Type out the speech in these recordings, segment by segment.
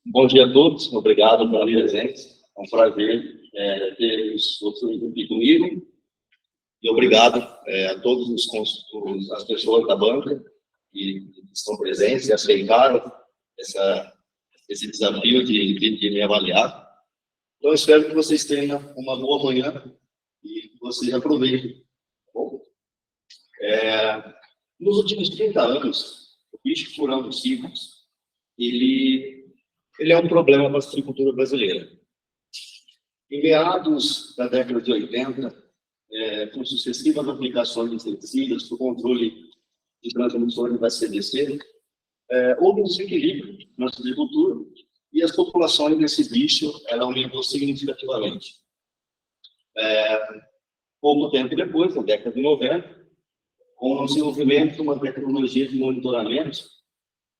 Bom dia a todos, obrigado pela presença. É um prazer ter os outros aqui comigo. E obrigado a todas as pessoas da banca que estão presentes e aceitaram esse desafio de me avaliar. Então, eu espero que vocês tenham uma boa manhã e que vocês aproveitem. Tá bom? Nos últimos 30 anos, o bicho furão dos ciclos, ele é um problema para a agricultura brasileira. Em meados da década de 80, com sucessivas aplicações de inseticidas para o controle de transmissões da CDC, houve um desequilíbrio na agricultura e as populações desse bicho aumentou significativamente. Pouco tempo depois, na década de 90, com o desenvolvimento de uma tecnologia de monitoramento,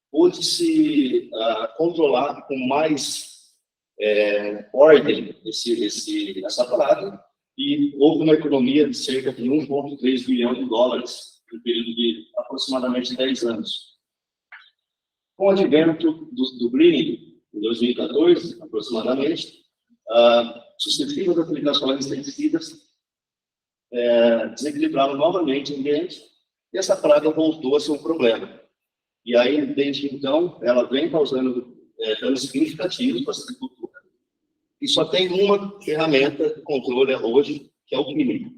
pôde-se controlar com mais ordem essa praga, e houve uma economia de cerca de 1,3 bilhão de dólares no período de aproximadamente 10 anos. Com o advento do greening, em 2014, aproximadamente, sucessivas aplicações de inseticidas desequilibraram novamente o ambiente e essa praga voltou a ser um problema. E aí, desde então, ela vem causando danos significativos para a agricultura. E só tem uma ferramenta de controle hoje, que é o químico.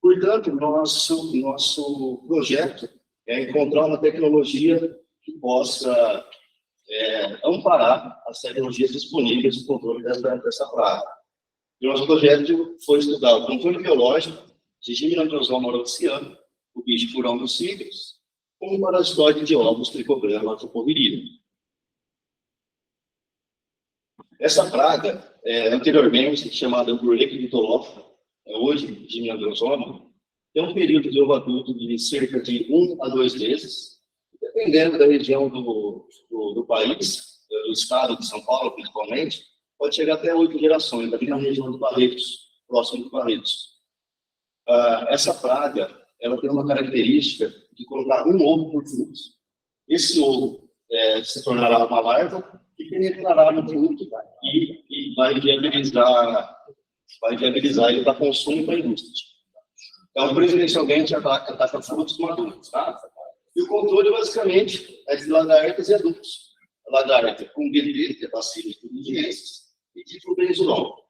Portanto, nosso projeto é encontrar uma tecnologia que possa amparar as tecnologias disponíveis de controle dessa praga. E o nosso projeto foi estudar o controle biológico de Gymnangiosoma auroxiana, o bicho furão dos cítricos, como parasitóide de ovos Trichogramma atropurida. Essa praga, anteriormente chamada Burlec vitolofa, hoje Gymnangiosoma, tem um período de ovo adulto de cerca de 1 a 2 meses, dependendo da região do país, do estado de São Paulo principalmente, pode chegar até 8 gerações, aqui na região do Barretos, próximo do Barretos. Essa praga, ela tem uma característica de colocar um ovo por fruto. Esse ovo se tornará uma larva que penetrará no fruto e vai viabilizar ele para consumo e para a indústria. Então, preferencialmente, ataca frutos maduros. Tá? E o controle, basicamente, é de lagartas e adultos. A lagarta com BT, que é bacilo de tuberculose, e diflubenzolol.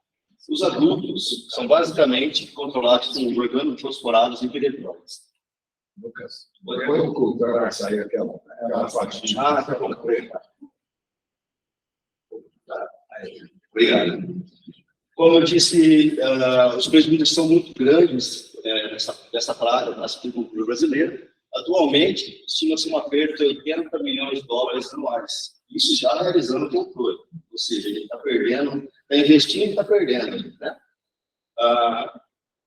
Os adultos são basicamente controlados com organofosforados e piretroides. Lucas, depois do culto vai sair aquela fatia. Tá bom. Obrigado. Como eu disse, os prejuízos são muito grandes dessa praga na agricultura brasileira. Atualmente, estima-se uma perda de 80 milhões de dólares anuais. Isso já realizando o controle. Ou seja, ele está perdendo, está investindo e está perdendo. Né?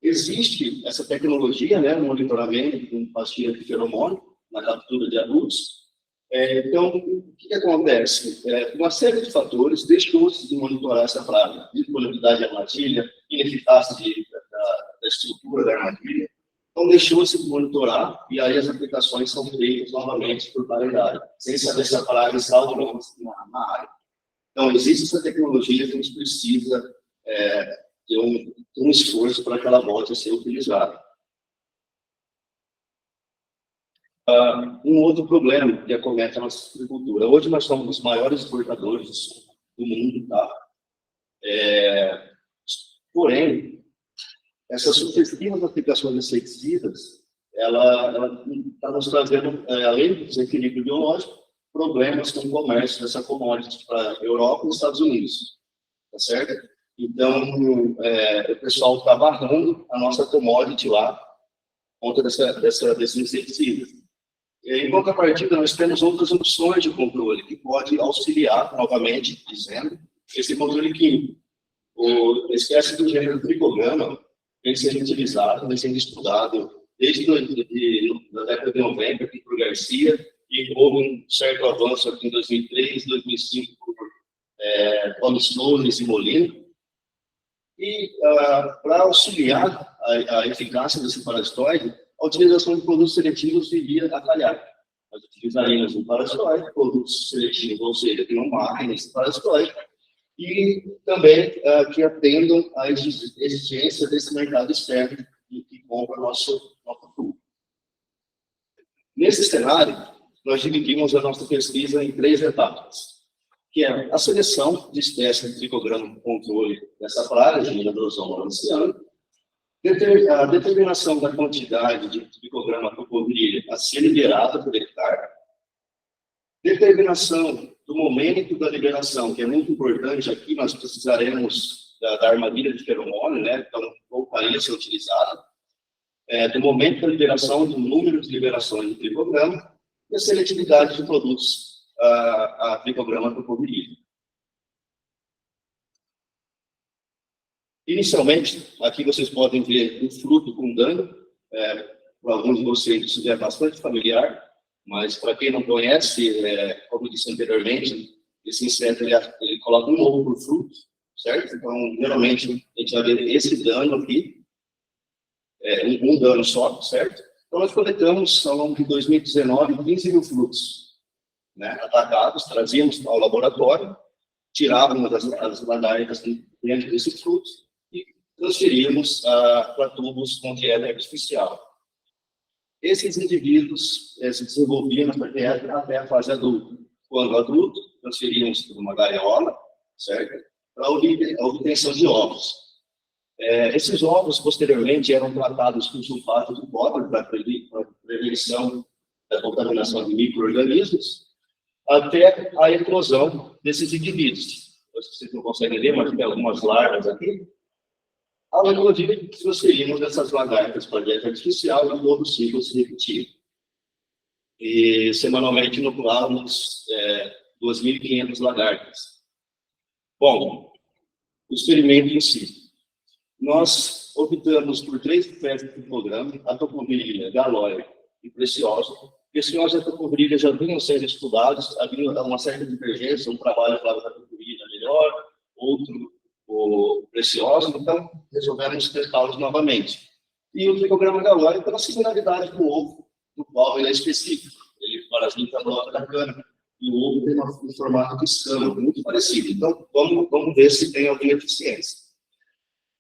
Existe essa tecnologia, né, no monitoramento com pastilha de feromônio, na captura de adultos. Então, o que acontece? Uma série de fatores deixou-se de monitorar essa praga. Disponibilidade de armadilha, ineficácia da estrutura da armadilha. Então, deixou-se de monitorar e aí as aplicações são feitas novamente por paridade, sem saber se a praga está ou não na área. Então, existe essa tecnologia que a gente precisa ter um esforço para que ela volte a ser utilizada. Um outro problema que acomete a nossa agricultura. Hoje nós somos os maiores exportadores do mundo, tá? Porém, essas sucessivas aplicações de inseticidas, ela está nos trazendo, além do desequilíbrio biológico, problemas com o comércio dessa commodity para a Europa e os Estados Unidos, tá certo? Então, o pessoal está barrando a nossa commodity lá, por conta desses inseticidas. Em contrapartida, nós temos outras opções de controle que pode auxiliar, novamente, dizendo, esse controle químico. A espécie do gênero Trichogramma vem sendo utilizado, vem sendo estudado desde a década de 90 aqui por Garcia, e houve um certo avanço aqui em 2003, 2005 por Paulo Stones e Molino. E para auxiliar a eficácia desse parasitóide, a utilização de produtos seletivos viria a falhar. nós utilizaríamos um parasitoide, produtos seletivos, ou seja, que não matem esse parasitoide, e também que atendam à exigência desse mercado externo que compra nosso fruto. Nesse cenário, nós dividimos a nossa pesquisa em 3 etapas, que é a seleção de espécies de tricograma com controle dessa praga de Miradrosoma lanciana, a determinação da quantidade de tricograma cocodrilha a ser liberada por hectare, determinação do momento da liberação, que é muito importante aqui, nós precisaremos da armadilha de feromônio, né? Então, voltaria a ser utilizada, do momento da liberação, do número de liberações de tricograma e a seletividade de produtos a tricograma cocodrilha. Inicialmente, aqui vocês podem ver o fruto com dano. Para alguns de vocês isso é bastante familiar, mas para quem não conhece, como eu disse anteriormente, esse inseto ele coloca um ovo por fruto, certo? Então, geralmente, a gente vai ver esse dano aqui, um dano só, certo? Então, nós coletamos, ao longo de 2019, 15 mil frutos, né, atacados, trazíamos ao laboratório, tirávamos as ladaias dentro desses frutos e transferíamos para tubos com dieta artificial. Esses indivíduos se desenvolviam na dieta até a fase adulta. Quando adulto, transferíamos para uma gaiola, certo? Para a obtenção de ovos. Esses ovos, posteriormente, eram tratados com sulfato de cobre para prevenção da contaminação de micro-organismos, até a eclosão desses indivíduos. Vocês não conseguem ver, mas tem algumas larvas aqui. Ao eclodir, transferimos essas lagartas para a dieta artificial e todo o ciclo se repetia. E, semanalmente, inoculávamos 2.500 lagartas. Bom, o experimento em si. Nós optamos por 3 espécies de programa, a tocoprilha, galóia e preciosa. Preciosa e a tocoprilha já vinham sendo estudados, havia uma certa divergência, um trabalho falava da tocoprilha melhor, outro o preciosa, então resolvemos testá-los novamente. E o tricograma galóia pela similaridade com o ovo, do qual ele é específico. Ele parasita a brota da cana, e o ovo tem um formato de escama, muito parecido. Então, vamos ver se tem alguma eficiência.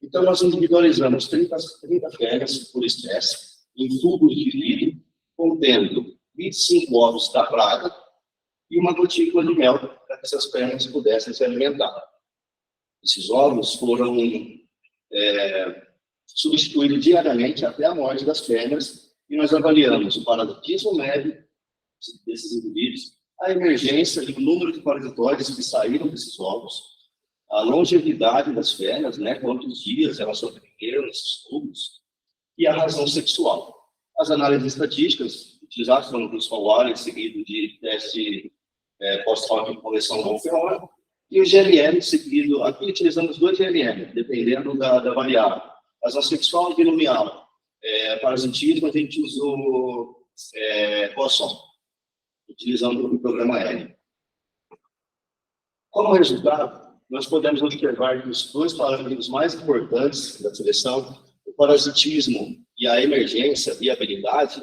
Então, nós individualizamos 30 fêmeas por espécie, em tubos de vidro, contendo 25 ovos da praga e uma gotícula de mel para que essas fêmeas pudessem se alimentar. Esses ovos foram substituídos diariamente até a morte das fêmeas e nós avaliamos o parasitismo médio desses indivíduos, a emergência e o número de parasitoides que saíram desses ovos, a longevidade das fêmeas, né, quantos dias elas sobreviveram nesses tubos, e a razão sexual. As análises estatísticas utilizadas foram o Swalwell, seguido de teste pós-hoc com coleção com ferrônio, e o GLM seguido, aqui utilizamos 2 GLM, dependendo da variável. Razão sexual e binomial. Parasitismo, a gente usou Poisson, utilizando o programa L. Como resultado, nós podemos observar que os 2 parâmetros mais importantes da seleção, o parasitismo e a emergência e a habilidade,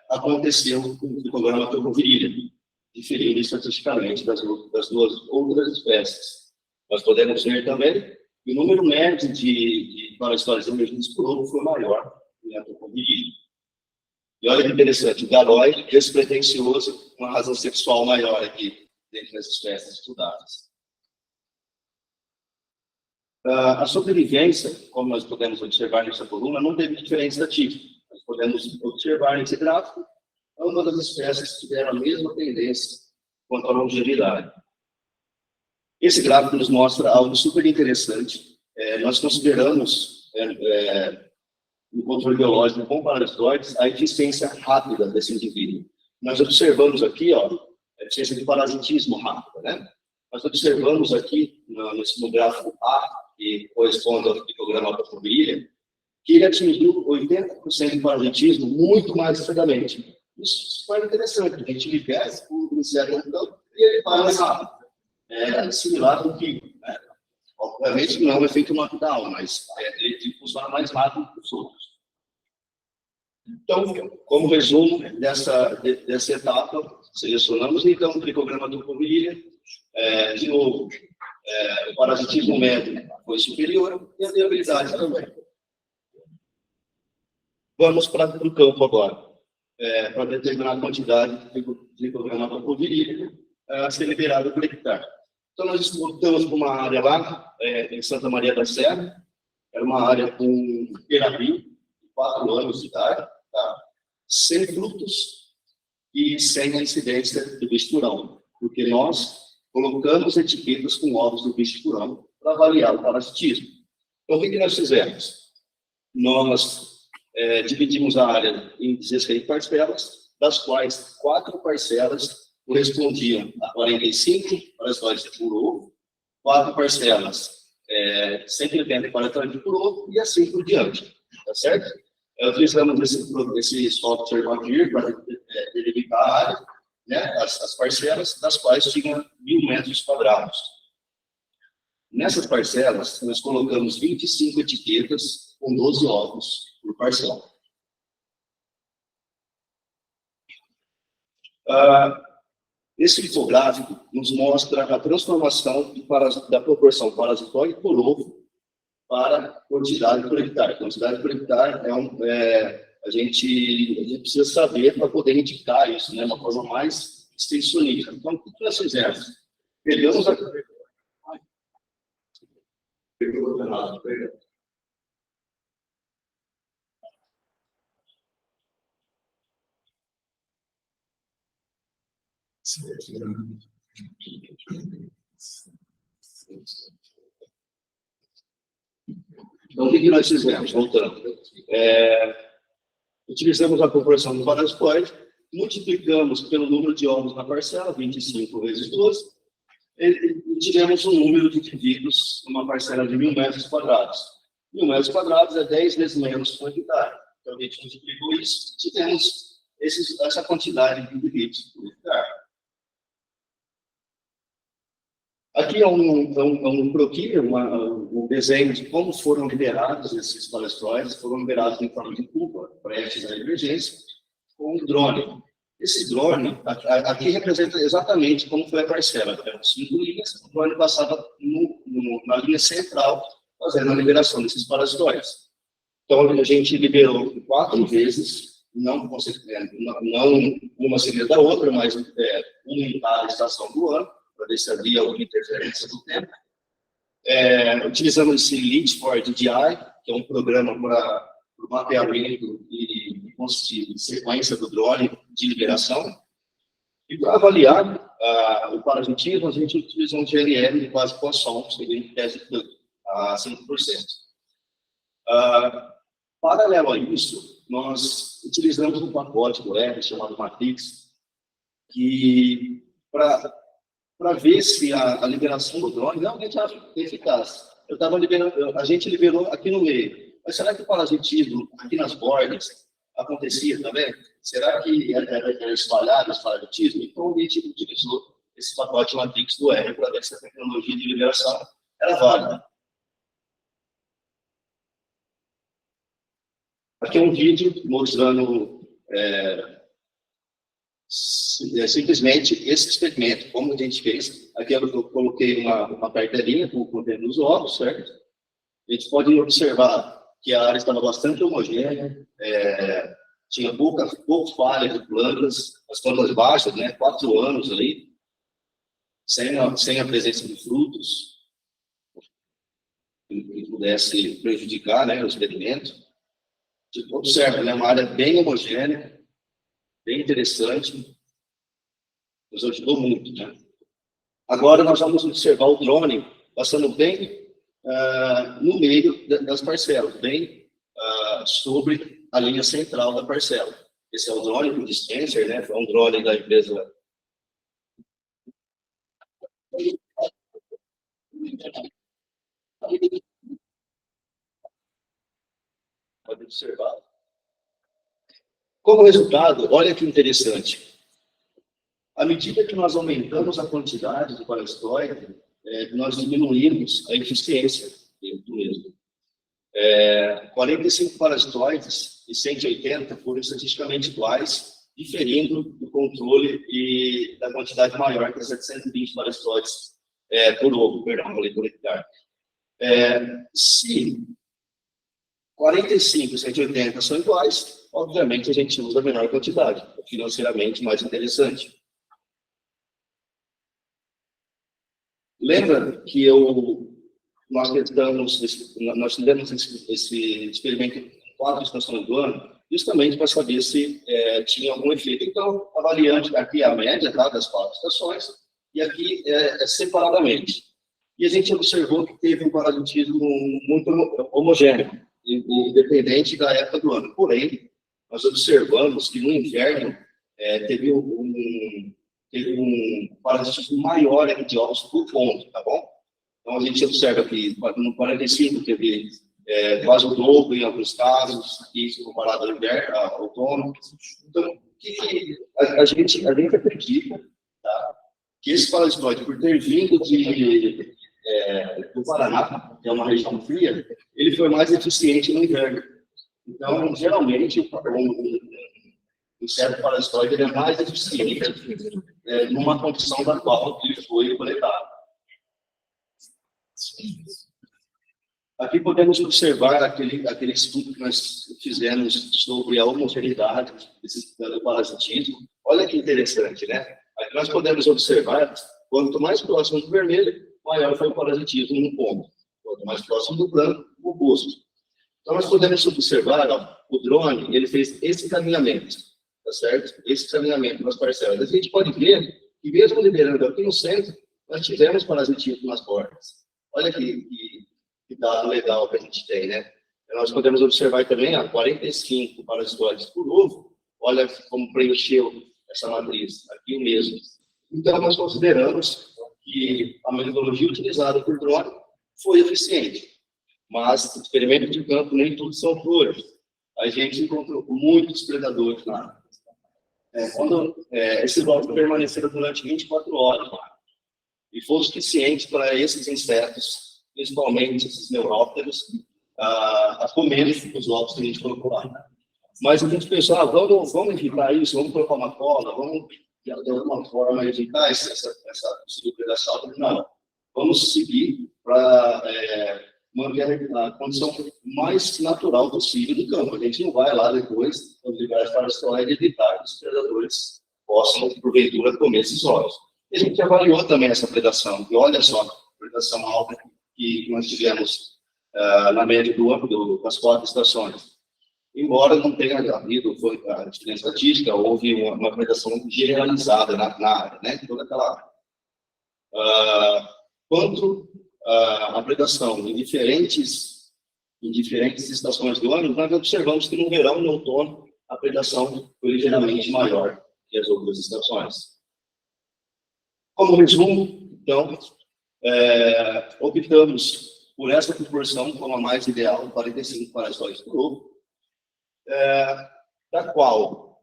aconteceu no programa Tocoprilha, diferindo estatisticamente das 2 outras espécies. Nós podemos ver também que o número médio de parasitóides emergentes por ovo foi maior na Tocoprilha. E olha que interessante, o galóide despretensioso, uma razão sexual maior aqui, dentro das espécies estudadas. A sobrevivência, como nós podemos observar nessa coluna, não teve diferença estatística. Nós podemos observar nesse gráfico, ambas as espécies tiveram a mesma tendência quanto à longevidade. Esse gráfico nos mostra algo super interessante. Nós consideramos, no controle biológico com parasitoides, a eficiência rápida desse indivíduo. Nós observamos aqui, a eficiência de parasitismo rápida, né? Nós observamos aqui, no gráfico A, que corresponde ao tricograma Tocoprilha, que ele atingiu 80% de parasitismo muito mais rapidamente. Isso foi interessante, a gente libera o inseto e ele vai mais rápido. É similar ao que, né? Obviamente não é um efeito knockdown, mas ele funciona mais rápido que os outros. Então, como resumo dessa etapa, selecionamos então o tricograma por virilha. De novo, o parasitismo médio foi superior e a viabilidade também. Vamos para o campo agora, para determinar a quantidade de tricograma por virilha a ser liberada por hectare. Então, nós estamos com uma área lá, em Santa Maria da Serra, era uma área com terapia, 4 anos de idade, tá? Sem frutos e sem a incidência do bicho-furão, porque nós colocamos etiquetas com ovos do bicho-furão para avaliar o parasitismo. Então, o que nós fizemos? Nós dividimos a área em 16 parcelas, das quais 4 parcelas correspondiam a 45 parasitoides por ovo, 4 parcelas 180 parasitoides por ovo e assim por diante, tá certo? Utilizamos esse software Magir para delimitar a área, né, as parcelas, das quais tinham 1.000 metros quadrados. Nessas parcelas, nós colocamos 25 etiquetas com 12 ovos por parcela. Esse infográfico nos mostra a transformação da proporção parasitoide por ovo para quantidade por hectare. Quantidade por hectare a gente precisa saber para poder indicar isso, né, uma forma mais extensionista. Então, o que nós fizemos? Pegamos a... Então, o que nós fizemos? Voltando. Utilizamos a proporção do parasitoide, multiplicamos pelo número de ovos na parcela, 25 vezes 12, e tivemos um número de indivíduos numa parcela de 1.000 metros quadrados. 1.000 metros quadrados é 10 vezes menos que um hectare. Então, a gente multiplicou isso, tivemos essa quantidade de indivíduos por hectare. Aqui é um croquis, um desenho de como foram liberados esses palestroides, foram liberados em forma de cuba, prestes à emergência, com um drone. Esse drone, aqui representa exatamente como foi a parcela. Eram 5 linhas, o drone passava na linha central, fazendo a liberação desses parasitoides. Então, a gente liberou 4 vezes, não uma seguida da outra, mas uma em cada estação do ano, para ver se havia alguma interferência do tempo. Utilizamos esse Lead for DJI, que é um programa para o mapeamento e sequência do drone de liberação. E para avaliar o parasitismo, a gente utiliza um GLM de quase poisson, que seria teste a 5%. Paralelo a isso, nós utilizamos um pacote do R chamado Matrix, que para ver se a liberação do drone realmente é eficaz. A gente liberou aqui no meio. Mas será que o parasitismo aqui nas bordas acontecia também? Será que era espalhado esse parasitismo? Então, a gente utilizou esse pacote Matrix do R para ver se a tecnologia de liberação era válida. Aqui é um vídeo mostrando simplesmente esse experimento, como a gente fez. Aqui eu coloquei uma cartelinha com o conteúdo dos ovos, certo? A gente pode observar que a área estava bastante homogênea, tinha pouca falha de plantas, as plantas baixas, né, 4 anos ali, sem a presença de frutos, que pudesse prejudicar, né, o experimento. Tipo, observa, né, uma área bem homogênea, bem interessante, nos ajudou muito, né? Agora nós vamos observar o drone passando bem no meio das parcelas, bem sobre a linha central da parcela. Esse é o drone do dispenser, né? É um drone da empresa. Pode observar. Como resultado, olha que interessante. À medida que nós aumentamos a quantidade de parasitoide, nós diminuímos a eficiência do mesmo. 45 parasitoides e 180 foram estatisticamente iguais, diferindo do controle e da quantidade maior, que é 720 parasitoides por ovo, perdão, por hectare. Se 45 e 180 são iguais, obviamente a gente usa a menor quantidade, financeiramente mais interessante. Lembra que nós fizemos esse experimento em 4 estações do ano, justamente para saber se tinha algum efeito. Então, avaliando aqui a média, tá, das 4 estações, e aqui separadamente. E a gente observou que teve um parasitismo muito homogêneo, independente da época do ano. Porém, nós observamos que no inverno teve um parasitismo maior de ovos por ponto, tá bom? Então, a gente observa que no 45 teve quase o dobro em alguns casos, isso comparado ao inverno, ao outono. Então, a gente acredita, tá, que esse parasitoide, por ter vindo do Paraná, que é uma região fria, ele foi mais eficiente no inverno. Então, geralmente, um certo parasitoide ele é mais eficiente numa condição da qual ele foi coletado. Aqui podemos observar aquele estudo que nós fizemos sobre a homogeneidade do parasitismo. Olha que interessante, né? Aqui nós podemos observar, quanto mais próximo do vermelho, maior foi o parasitismo no pombo. Quanto mais próximo do branco, o oposto. Então, nós podemos observar, ó, o drone, ele fez esse caminhamento, tá certo? Esse caminhamento nas parcelas. A gente pode ver que, mesmo liberando aqui no centro, nós tivemos parasitismo nas bordas. Olha que dado legal que a gente tem, né? Nós podemos observar também, 45 parasitoides por ovo. Olha como preencheu essa matriz, aqui mesmo. Então, nós consideramos que a metodologia utilizada por drone foi eficiente. Mas, experimento de campo, nem tudo são flores. A gente encontrou muitos predadores lá. Quando esses ovos permaneceram durante 24 horas lá, e foi suficiente para esses insetos, principalmente esses neurópteros, a comer os ovos que a gente colocou lá. Mas a gente pensou, vamos evitar isso, vamos colocar uma cola, vamos de alguma forma evitar essa possível predação. Não, vamos seguir para manter a condição mais natural possível do campo. A gente não vai lá depois, quando liberar para a história, evitar que os predadores possam, porventura, comer esses ovos. E a gente avaliou também essa predação, e olha só, a predação alta que nós tivemos na média das 4 estações. Embora não tenha havido a diferença estatística, houve uma predação generalizada na área, né, toda aquela área. Quanto à predação em diferentes estações do ano, nós observamos que no verão e no outono a predação foi ligeiramente maior que as outras estações. Como resumo, então, optamos por essa proporção como a mais ideal, 45 parasitoides por ovo, da qual,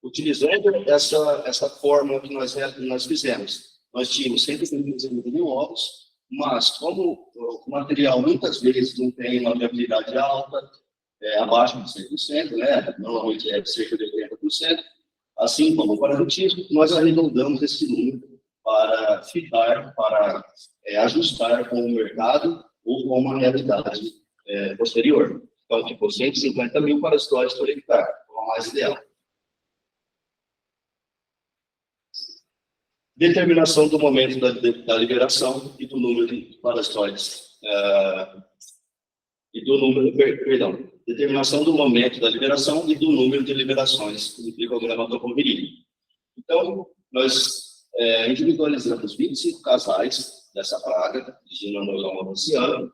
utilizando essa fórmula que nós fizemos, nós tínhamos 150 mil ovos, mas como o material muitas vezes não tem uma viabilidade alta, abaixo de 100%, né? Normalmente é cerca de 80%, assim como o parasitismo, nós arredondamos esse número para ajustar com o mercado ou com uma realidade posterior. Então, tipo, 150 mil parasitoides por hectare, como a mais ideal. Determinação do momento da liberação e do número de parasitoides. Determinação do momento da liberação e do número de liberações do picograma topomviril. Então, nós individualizamos 25 casais dessa praga de Ginonosoma russiana,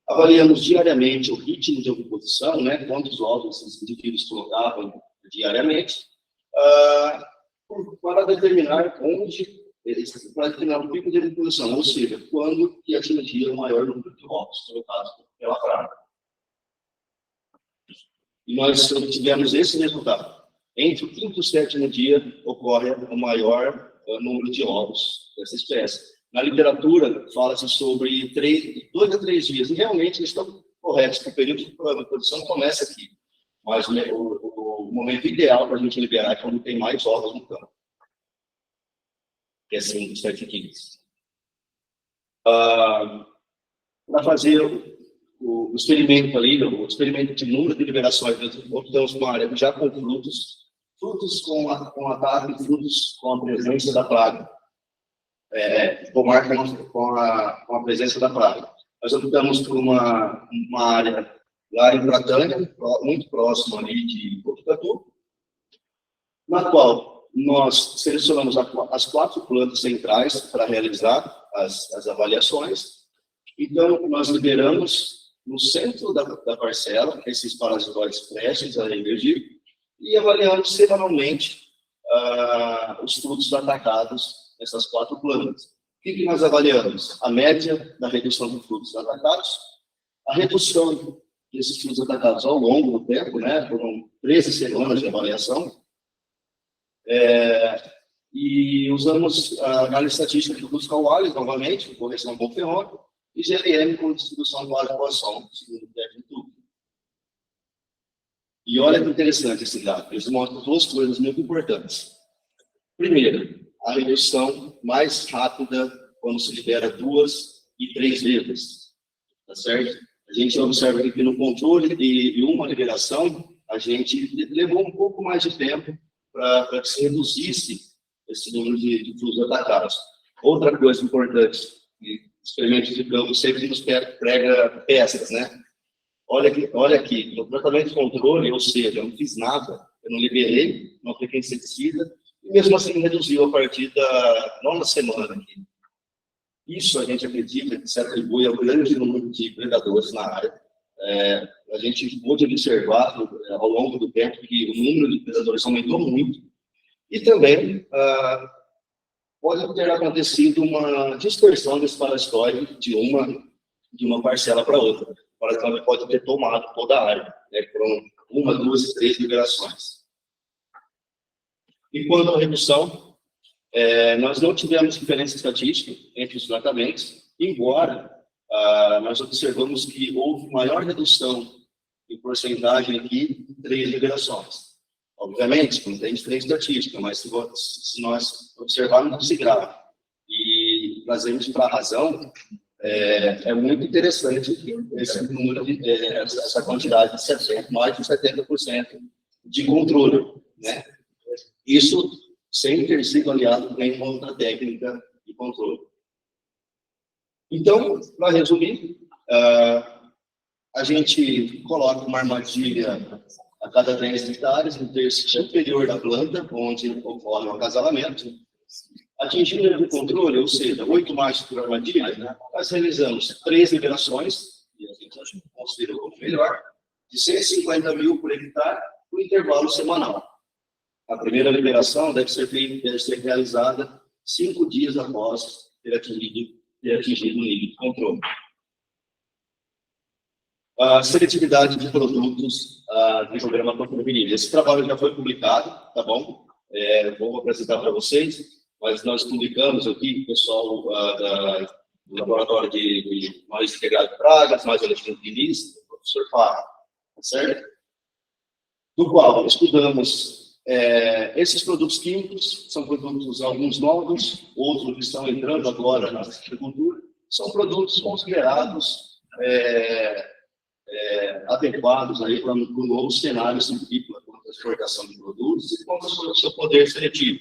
avaliamos diariamente o ritmo de oviposição, né, quantos ovos esses indivíduos colocavam diariamente, para determinar o pico de oviposição, ou seja, quando que atingia o maior número de ovos colocados pela praga. E nós obtivemos esse resultado. Entre o 5º e o 7º dia ocorre o maior número de ovos dessa espécie. Na literatura, fala-se sobre 2 a 3 dias. E realmente eles estão corretos, porque o período de produção começa aqui. Mas o momento ideal para a gente liberar é quando tem mais ovos no campo, que é 5, 7 quilos. Para fazer o experimento ali, o experimento de número de liberações, nós optamos uma área já com frutos com ataque, frutos com a presença da praga, com a presença da praga. Nós optamos por uma área lá em Pratânia, muito próximo ali de Botucatu, na qual nós selecionamos as 4 plantas centrais para realizar as avaliações. Então, nós liberamos no centro da parcela esses parasitoides prestes a emergir e avaliamos semanalmente os frutos atacados nessas 4 plantas. O que nós avaliamos? A média da redução de frutos atacados, a redução desses frutos atacados ao longo do tempo, né? Foram 13 semanas de avaliação, e usamos a análise estatística de frutos cauáleos, novamente, com correção bom ferrônio, e GLM com distribuição de arcoação, segundo o técnico. E olha que interessante esse gráfico, eles mostram 2 coisas muito importantes. Primeiro, a redução mais rápida quando se libera 2 e 3 vezes, tá certo? A gente observa que no controle de uma liberação, a gente levou um pouco mais de tempo para que se reduzisse esse número de frutos atacados. Outra coisa importante, experimentos de campo sempre nos prega peças, né? Olha aqui, no tratamento de controle, ou seja, eu não fiz nada, eu não liberei, não apliquei inseticida, e mesmo assim reduziu a partir da 9ª semana aqui. Isso a gente acredita que se atribui ao grande número de predadores na área. A gente pôde observar ao longo do tempo que o número de predadores aumentou muito, e também pode ter acontecido uma dispersão desse parasitóide de uma parcela para outra. O parasitóide pode ter tomado toda a área, né, com 1, 2, 3 liberações. E quanto à redução, nós não tivemos diferença estatística entre os tratamentos, embora nós observamos que houve maior redução em porcentagem aqui em 3 liberações. Obviamente, não tem diferença estatística, mas se nós observarmos esse gráfico e trazermos para a razão, é muito interessante esse número essa quantidade de 70%, mais de 70% de controle, né? Isso sem ter sido aliado com uma outra técnica de controle. Então, para resumir, a gente coloca uma armadilha a cada 10 hectares no terço superior da planta, onde ocorre o acasalamento. Atingindo o nível de controle, ou seja, 8 machos por armadilha, né, nós realizamos 3 liberações, e a gente considerou como melhor, de 150 mil por hectare, por intervalo semanal. A primeira liberação deve ser realizada 5 dias após ter atingido o nível de controle. A seletividade de produtos do programa Controvirilha. Esse trabalho já foi publicado, tá bom? Vou apresentar para vocês, mas nós publicamos aqui, o pessoal do Laboratório de Análise Integrada de Pragas, mais Alexandre Diniz, o professor Fábio, tá certo? Do qual estudamos esses produtos químicos, são produtos alguns novos, outros que estão entrando agora na agricultura, são produtos considerados adequados aí para um novo cenário científico quanto à exportação de produtos e quanto ao seu poder seletivo.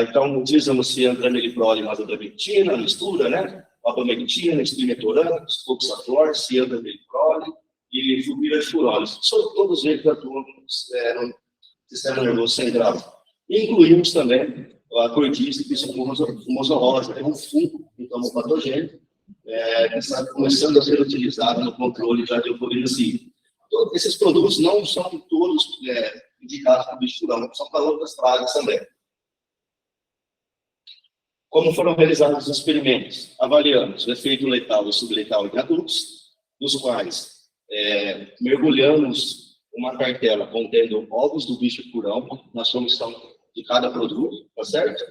Então, utilizamos-se antramelipol e mazodabitina, mistura, né? Abamectina, estrimetorano, foxator, ciandamelipol e flupirafurol. São todos eles que atuam no sistema nervoso central. E incluímos também a cortiça e fumosorrosa, que é um fungo entomopatogênico, que está começando a ser utilizado no controle da euforizacina. Então, esses produtos não são todos indicados para bicho-furão, são para outras pragas também. Como foram realizados os experimentos? Avaliamos o efeito letal e subletal em adultos, dos quais mergulhamos uma cartela contendo ovos do bicho-furão na solução de cada produto, tá certo?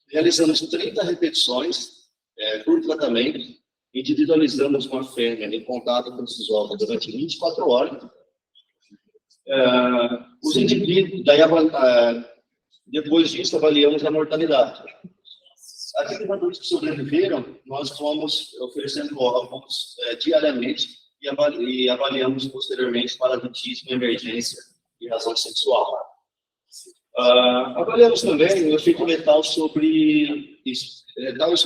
Realizamos 30 repetições por tratamento, individualizamos uma fêmea em contato com esses ovos durante 24 horas. Os indivíduos, daí, depois disso, avaliamos a mortalidade. Aqueles adultos que sobreviveram, nós fomos oferecendo ovos diariamente e avaliamos posteriormente parasitismo, emergência e razão sexual. Avaliamos também o efeito letal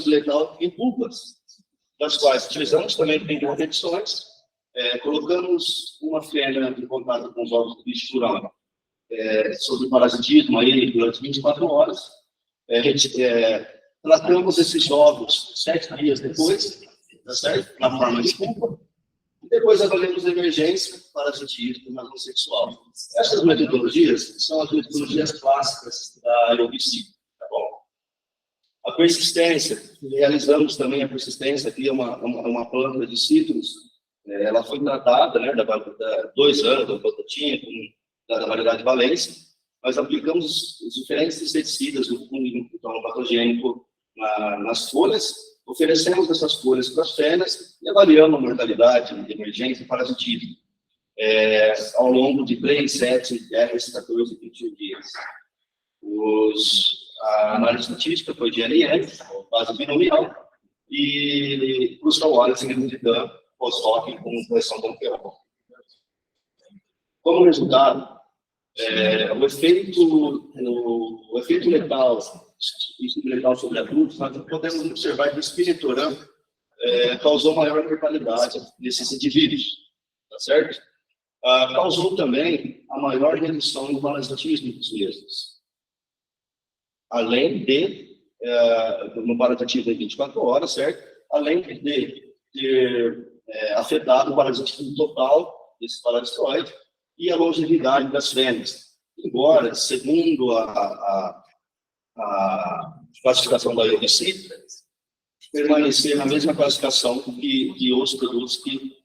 letal em pulpas, das quais utilizamos também em competições, colocamos uma fêmea em contato com os ovos de misturão sobre parasitismo aí durante 24 horas, tratamos esses ovos 7 dias depois, tá certo? Na forma de pulpa, e depois avaliamos a emergência, parasitismo e razão sexual. Essas metodologias são as metodologias clássicas da aerobicida, tá bom? A persistência, realizamos também a persistência, aqui é uma planta de citros, ela foi tratada, né, da 2 anos, da planta da variedade de Valência. Nós aplicamos os diferentes inseticidas do fungo patogênico nas folhas, oferecemos essas folhas para as fêmeas e avaliamos a mortalidade, emergência e parasitismo ao longo de 3, 7, 10, 14, 21 dias. A análise estatística foi de NN, base binomial, e Crystal Wallace identificando pós-hoc com correção temporal. Como resultado, o efeito letal sobre adultos, nós podemos observar que o Spinetoram causou maior mortalidade nesses indivíduos, tá certo? Causou também a maior redução do parasitismo dos mesmos. Além de, no parasitismo em 24 horas, certo? Além de ter afetado o parasitismo total desse parasitoide e a longevidade das fêmeas. Embora, segundo a classificação da IOBC, permanecer na mesma classificação que outros produtos que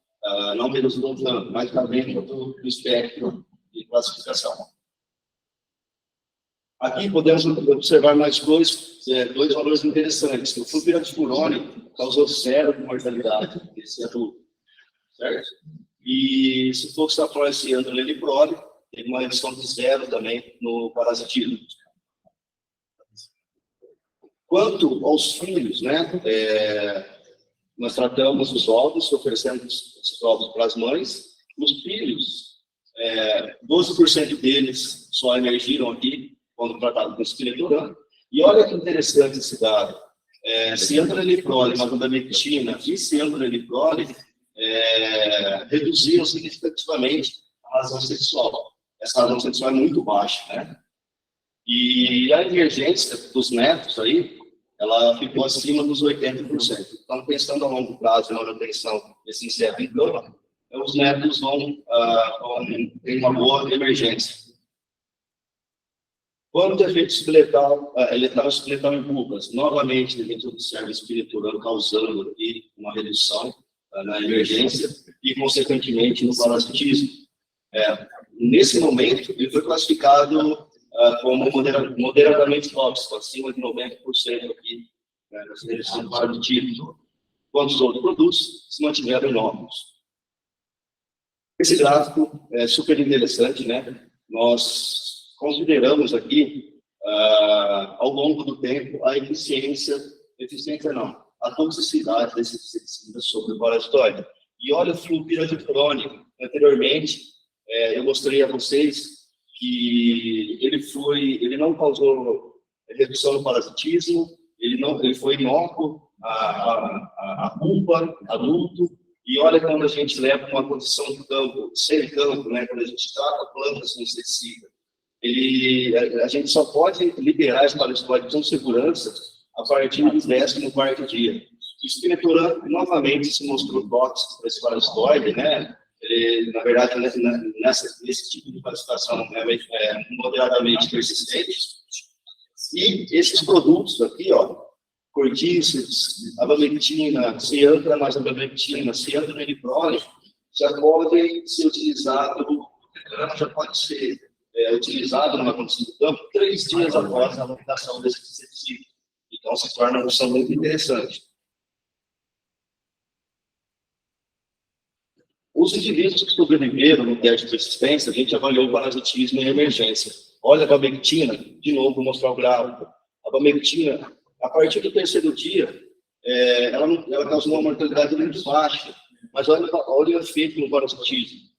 não reduzam tanto, mas também do espectro de classificação. Aqui podemos observar mais dois valores interessantes. O flupiracifurone causou 0 de mortalidade nesse adulto, certo? E se for Staphylococcus androleliprole, teve uma redução de 0 também no parasitismo. Quanto aos filhos, né? Nós tratamos os ovos, oferecemos esses ovos para as mães. Os filhos, 12% deles só emergiram aqui quando tratados com Spinetoram. E olha que interessante esse dado. Ciantraliprole, magnamectina e ciantraliprole reduziram significativamente a razão sexual. Essa razão sexual é muito baixa, né? E a emergência dos netos aí, ela ficou acima dos 80%. Então, pensando a longo prazo na manutenção desse inseto em cama, os netos vão ter uma boa emergência. Quanto ao efeito letal em pulgas, novamente a gente observa o Spinetoram causando aqui uma redução na emergência e, consequentemente, no parasitismo. Nesse momento, ele foi classificado como moderadamente tóxico, acima de 90% aqui, nessa redução do parasitismo. Quanto os outros produtos se mantiveram inóculos. Esse gráfico é super interessante, né? Nós consideramos aqui, ao longo do tempo, a a toxicidade desses inseticidas sobre o parasitóide. E olha o flupiracifurone. Anteriormente, eu mostrei a vocês que ele não causou redução no parasitismo, ele foi inócuo a pulpa, adulto, e olha quando a gente leva uma condição de campo, sem campo, né, quando a gente trata plantas com inseticida, a gente só pode liberar esse parasitóide com segurança a partir do 14º dia. O Spinetoram novamente se mostrou tóxico para esse parasitóide, né? Ele, na verdade, nesse tipo de classificação é moderadamente persistente. E esses produtos aqui, ó, cortíceps, abamectina, ciantra mais abamectina, ciantraliprole, já podem ser utilizados, já pode ser utilizado numa condição do campo 3 dias após a aplicação desse inseticida. Então, se torna uma opção muito interessante. Os indivíduos que sobreviveram no teste de persistência, a gente avaliou o parasitismo em emergência. Olha a abamectina, de novo, vou mostrar o gráfico. A abamectina, a partir do terceiro dia, ela causou uma mortalidade muito baixa, mas olha o efeito no parasitismo.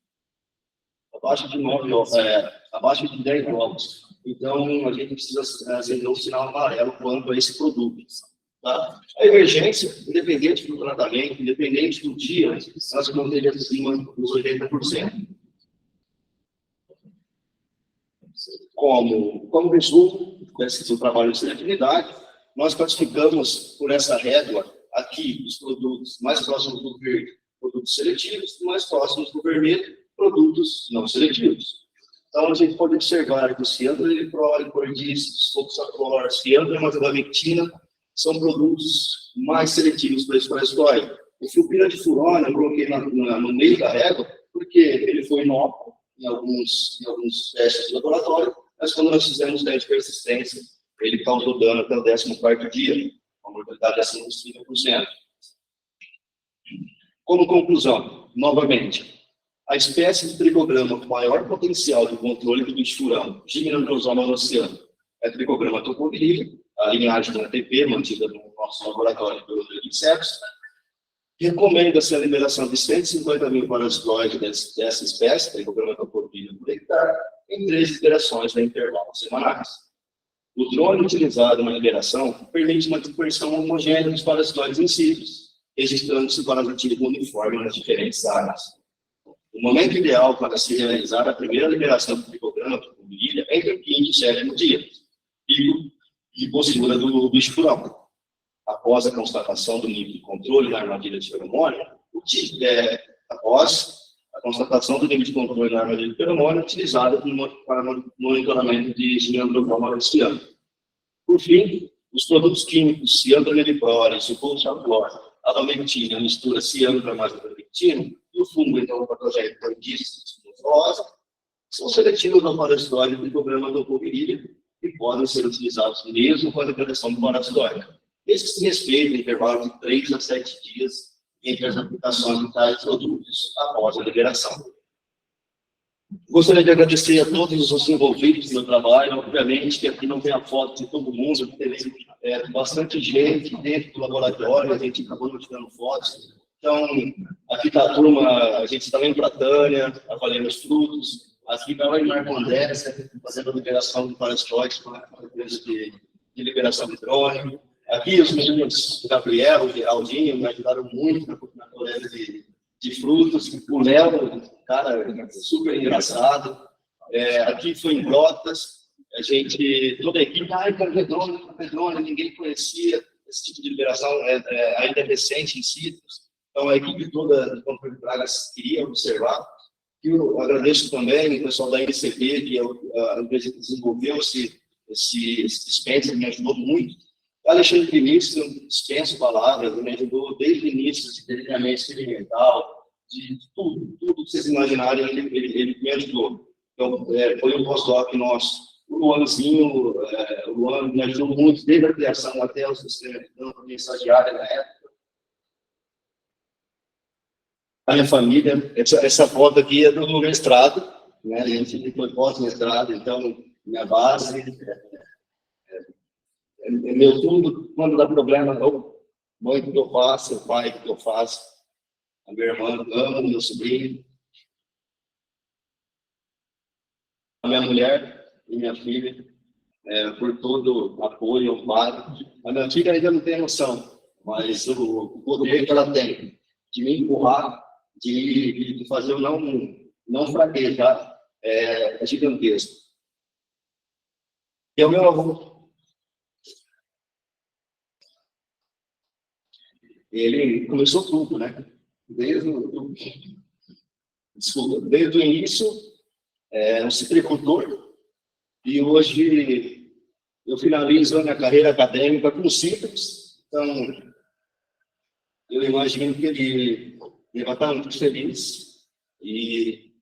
Abaixo de 10 ovos. Então, a gente precisa acender um sinal amarelo quanto a esse produto. Tá? A emergência, independente do tratamento, independente do dia, nós vamos ter acima dos 80%. Como resumo desse trabalho de seletividade, nós classificamos por essa régua aqui os produtos mais próximos do verde, produtos seletivos, e mais próximos do vermelho, produtos não seletivos. Então, a gente pode observar que o cianuro de prole, cordíceos, foxatrol, cianuro de abamectina são produtos mais seletivos para esse colesterol. O filpira de furona eu coloquei no meio da régua, porque ele foi inócuo em alguns testes de laboratório, mas quando nós fizemos teste de persistência, ele causou dano até o 14º dia, uma mortalidade acima dos 30%. Como conclusão, novamente, a espécie de tricograma com maior potencial de controle do bicho-furão, Gymnandrosoma oceano, é a tricograma tocovirilha, a linhagem da ATP, mantida no nosso laboratório de biologia de insetos. Recomenda-se a liberação de 150 mil parasitoides dessa espécie, tricograma tocovirilha por hectare, em 3 iterações em intervalos semanais. O drone utilizado na liberação permite uma dispersão homogênea dos parasitoides em sítios, registrando-se o parasitismo uniforme nas diferentes áreas. O momento ideal para se realizar a primeira liberação do tricograma tocovirilha é entre 15 e 7 dias, pico de postura do bicho-furão. Após a constatação do nível de controle na armadilha de feromônio, após a constatação do nível de controle na armadilha de feromônio utilizada para monitoramento de Gymnandrosoma oceano. Por fim, os produtos químicos cianobactéria, sulfoxaflor, abamectina, a mistura cianuro mais abamectina e o fungo enteropatogênico cordíceos são seletivos ao parasitóide do tricograma tocovirilha e podem ser utilizados mesmo com a liberação do parasitóide. Esses se respeitam em intervalo de 3 a 7 dias entre as aplicações de tais produtos após a liberação. Gostaria de agradecer a todos os envolvidos no meu trabalho. Obviamente que aqui não tem a foto de todo mundo, teve bastante gente dentro do laboratório, a gente acabou não tirando fotos. Então, aqui está a turma, a gente está vendo para a Tânia, avaliando os frutos. Aqui está a Marco André, fazendo a liberação de parasitóides para a empresa de liberação de drone. Aqui os meninos, o Gabriel, o Geraldinho, me ajudaram muito na coleta de frutos. O Léo, cara, super engraçado. Aqui foi em Brotas. A gente, toda a equipe, Carvedrone, ninguém conhecia esse tipo de liberação, ainda é recente em sítios. Então, a equipe toda de controle de pragas queria observar. E eu agradeço também o pessoal da NCP, que é a empresa que desenvolveu esse dispenser, me ajudou muito. Alexandre Vinícius, eu dispenso palavras, me ajudou desde o início de treinamento experimental, de tudo que vocês imaginarem, ele me ajudou. Então, foi um pós-doc nosso. O Luanzinho, o Luan me ajudou muito, desde a criação até o sistema de campo, minha estagiária na época. A minha família, essa foto aqui é do mestrado, né? A gente foi pós-mestrado, então, minha base, meu tudo, quando dá problema, a mãe que eu faço, o pai que eu faço, a minha irmã, amo meu sobrinho, a minha mulher e minha filha, por todo o apoio, o amparo. A minha filha ainda não tem noção, mas o poder que ela tem de me empurrar, de fazer eu não fraquejar, é gigantesco. E o meu avô, ele começou tudo, né? Desde o início, um citricultor, e hoje eu finalizo a minha carreira acadêmica com cítricos. Então, eu imagino que ele vai estar muito feliz e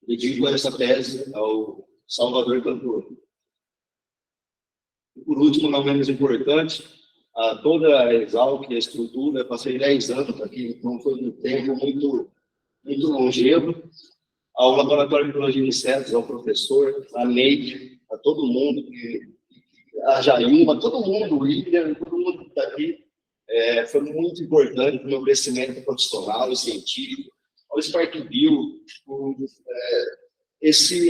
dedico essa tese ao Salvador Cantor. E por último, não menos importante, a toda a Exalc, a estrutura, passei 10 anos aqui, então foi um tempo muito muito longevo, ao Laboratório de Biologia de Insetos, ao professor, a Neide, a todo mundo, a Jailma, todo mundo, o William, todo mundo que está aqui. Foi muito importante para o meu crescimento profissional e científico. Ao Spark Bio,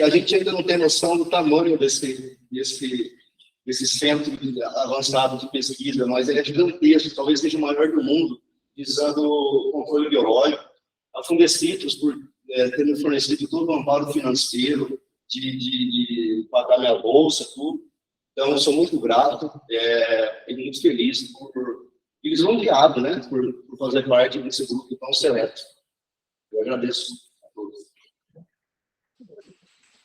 a gente ainda não tem noção do tamanho desse centro avançado de pesquisa, mas ele é gigantesco, talvez seja o maior do mundo, visando o controle biológico. A Fundecitrus, por ter me fornecido todo o amparo financeiro, de pagar minha bolsa, tudo. Então, eu sou muito grato e muito feliz e lisonjeado, né, por fazer parte desse grupo tão seleto. Eu agradeço.